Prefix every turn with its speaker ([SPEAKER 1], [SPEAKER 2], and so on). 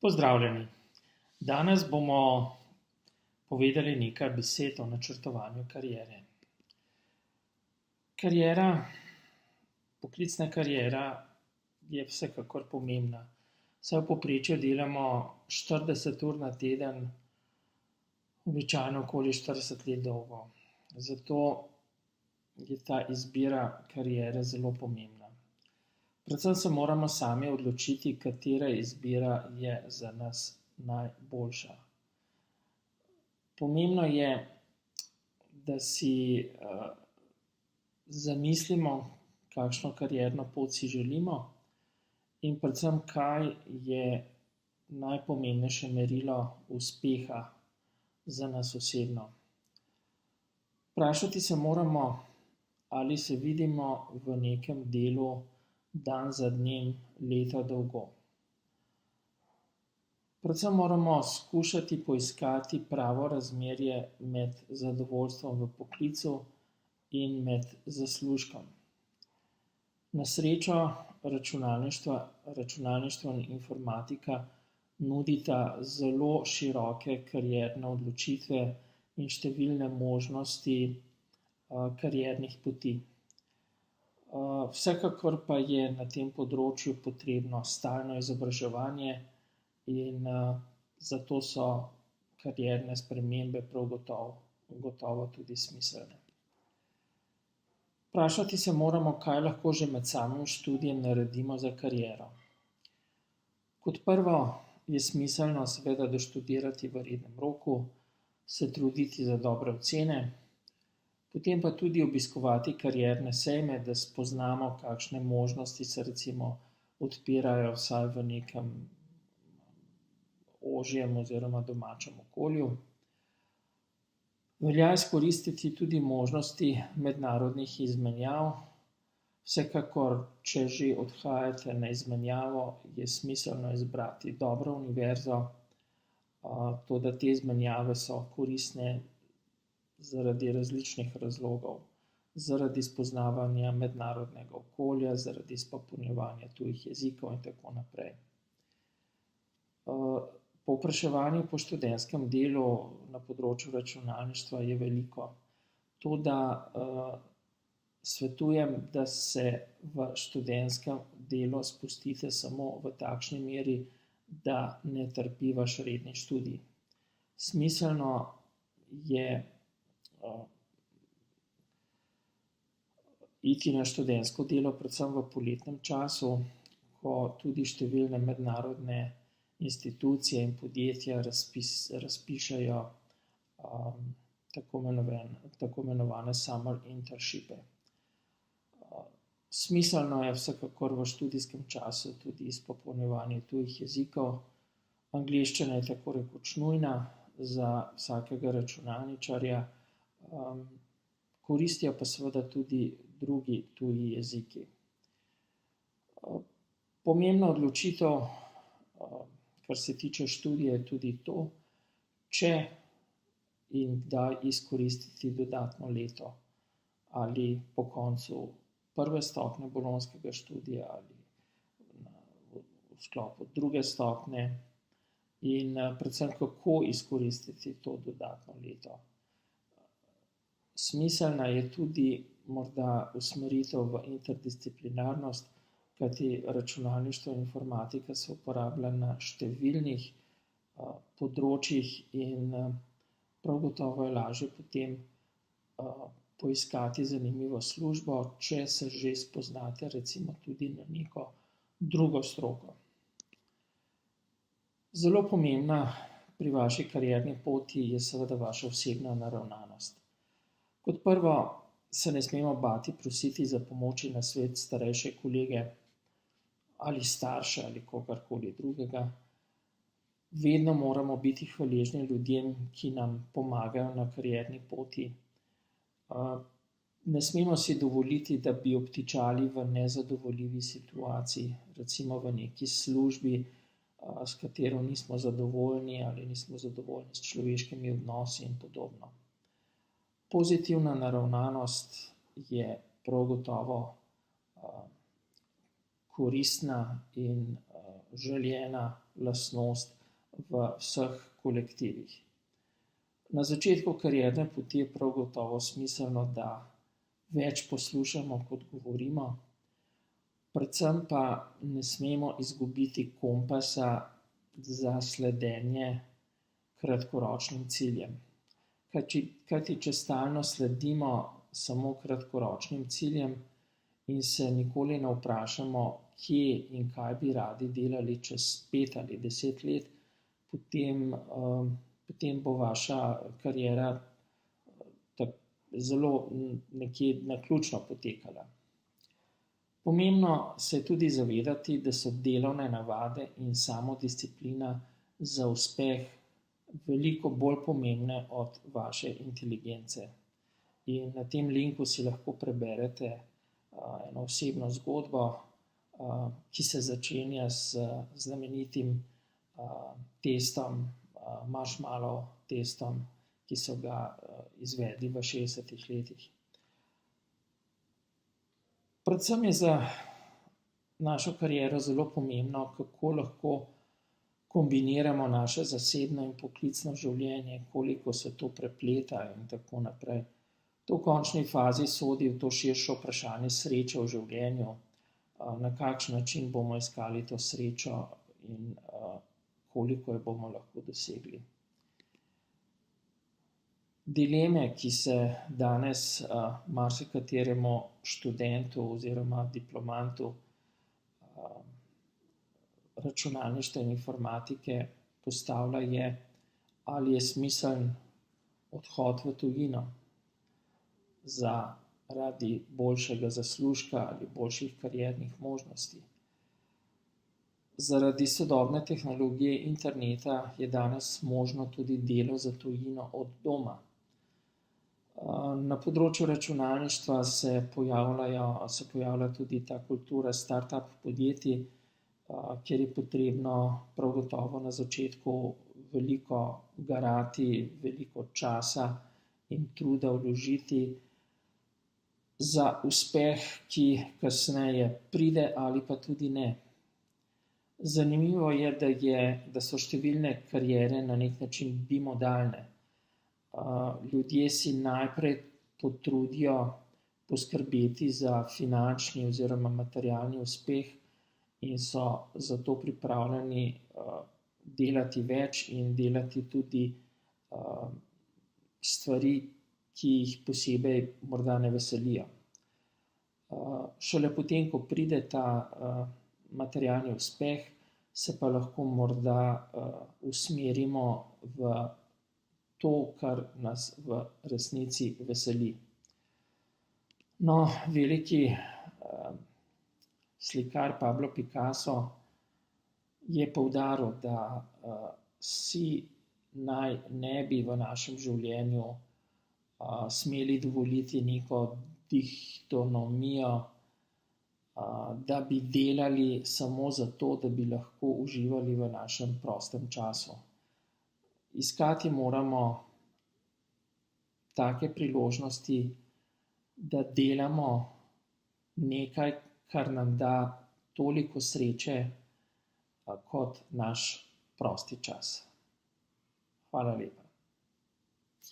[SPEAKER 1] Pozdravljeni. Danes bomo povedali nekaj besed o načrtovanju kariere. Poklicna kariera je vsekakor pomembna. Saj v povprečju delamo 40 ur na teden, običajno okoli 40 let dolgo. Zato je ta izbira kariere zelo pomembna. Predvsem se moramo sami odločiti, katera izbira je za nas najboljša. Pomembno je, da si zamislimo, kakšno karierno pot si želimo in predvsem, kaj je najpomembnejše merilo uspeha za nas osebno. Vprašati se moramo, ali se vidimo v nekem delu dan za dnem, leta dolgo. Predvsem moramo skušati poiskati pravo razmerje med zadovoljstvom v poklicu in med zaslužkom. Na srečo računalništvo in informatika nudita zelo široke karierne odločitve in številne možnosti kariernih poti. Vsekakor pa je na tem področju potrebno stalno izobraževanje in zato so karierne spremembe prav gotovo tudi smiselne. Vprašati se moramo, kaj lahko že med samim študijem naredimo za kariero. Kot prvo je smiselno seveda doštudirati v rednem roku, se truditi za dobre ocene, potem pa tudi obiskovati karierne sejme, da spoznamo, kakšne možnosti se recimo odpirajo vsaj v nekem ožjem oziroma domačem okolju. Velja izkoristiti tudi možnosti mednarodnih izmenjav. Vsekakor, če že odhajate na izmenjavo, je smiselno izbrati dobro univerzo, toda te izmenjave so koristne zaradi različnih razlogov. Zaradi spoznavanja mednarodnega okolja, zaradi izpopolnjevanja tujih jezikov in tako naprej. Povpraševanje po študentskem delu na področju računalništva je veliko. Toda svetujem, da se v študentskem delu spustite samo v takšni meri, da ne trpi vaš redni študij. Smiselno je iti na študentsko delo predvsem v poletnem času, ko tudi številne mednarodne institucije in podjetja razpišejo tako imenovane summer internshipe. Smiselno je vsekakor v študijskem času tudi izpopolnjevanje tujih jezikov. Angleščina je tako rekoč nujna za vsakega računalničarja, koristijo pa seveda tudi drugi tuji jeziki. Pomembna odločitev, kar se tiče študija, je tudi to, če in kdaj izkoristiti dodatno leto ali po koncu prve stopnje bolonjskega študija ali v sklopu druge stopnje in predvsem kako izkoristiti to dodatno leto. Smiselna je tudi morda usmeritev v interdisciplinarnost, kajti računalništvo in informatika se uporablja na številnih področjih in prav gotovo je lažje potem poiskati zanimivo službo, če se že spoznate recimo tudi na neko drugo stroko. Zelo pomembna pri vaši karierni poti je seveda vaša osebna naravnanost. Kot prvo se ne smemo bati prositi za pomoč in nasvet starejše kolege ali starše ali kogarkoli drugega. Vedno moramo biti hvaležni ljudem, ki nam pomagajo na karierni poti. Ne smemo si dovoliti, da bi obtičali v nezadovoljivi situaciji, recimo v neki službi, s katero nismo zadovoljni ali nismo zadovoljni s človeškimi odnosi in podobno. Pozitivna naravnanost je prav gotovo koristna in željena lastnost v vseh kolektivih. Na začetku karierne poti je prav gotovo smiselno, da več poslušamo, kot govorimo, predvsem pa ne smemo izgubiti kompasa za sledenje kratkoročnim ciljem. Kajti če stalno sledimo samo kratkoročnim ciljem in se nikoli ne vprašamo, kje in kaj bi radi delali čez 5 ali 10 let, potem bo vaša kariera zelo nekje naključno potekala. Pomembno se je tudi zavedati, da so delovne navade in samodisciplina za uspeh veliko bolj pomembne od vaše inteligence. In na tem linku si lahko preberete eno osebno zgodbo, ki se začenja z znamenitim testom, marshmallow testom, ki so ga izvedli v 60. letih. Predvsem je za našo kariero zelo pomembno, kako lahko kombiniramo naše zasebno in poklicno življenje, koliko se to prepleta in tako naprej. To v končni fazi sodi v to širše vprašanje sreče v življenju, na kakšen način bomo iskali to srečo in koliko jo bomo lahko dosegli. Dileme, ki se danes marsikateremu študentu oziroma diplomantu računalništva in informatike postavlja je, ali je smiseln odhod v tujino zaradi boljšega zaslužka ali boljših kariernih možnosti. Zaradi sodobne tehnologije interneta je danes možno tudi delo za tujino od doma. Na področju računalništva se pojavlja tudi ta kultura startup podjetij, kjer je potrebno prav gotovo na začetku veliko garati, veliko časa in truda vložiti za uspeh, ki kasneje pride ali pa tudi ne. Zanimivo je, da so številne kariere na nek način bimodalne. Ljudje si najprej potrudijo poskrbeti za finančni oziroma materialni uspeh in so zato pripravljeni delati več in delati tudi stvari, ki jih posebej morda ne veselijo. Šele potem, ko pride ta materialni uspeh, se pa lahko morda usmerimo v to, kar nas v resnici veseli. No, veliki slikar Pablo Picasso je poudaril, da si naj ne bi v našem življenju smeli dovoliti neko dihtonomijo, da bi delali samo zato, da bi lahko uživali v našem prostem času. Iskati moramo take priložnosti, da delamo nekaj, kar nam da toliko sreče, kot naš prosti čas. Hvala lepa.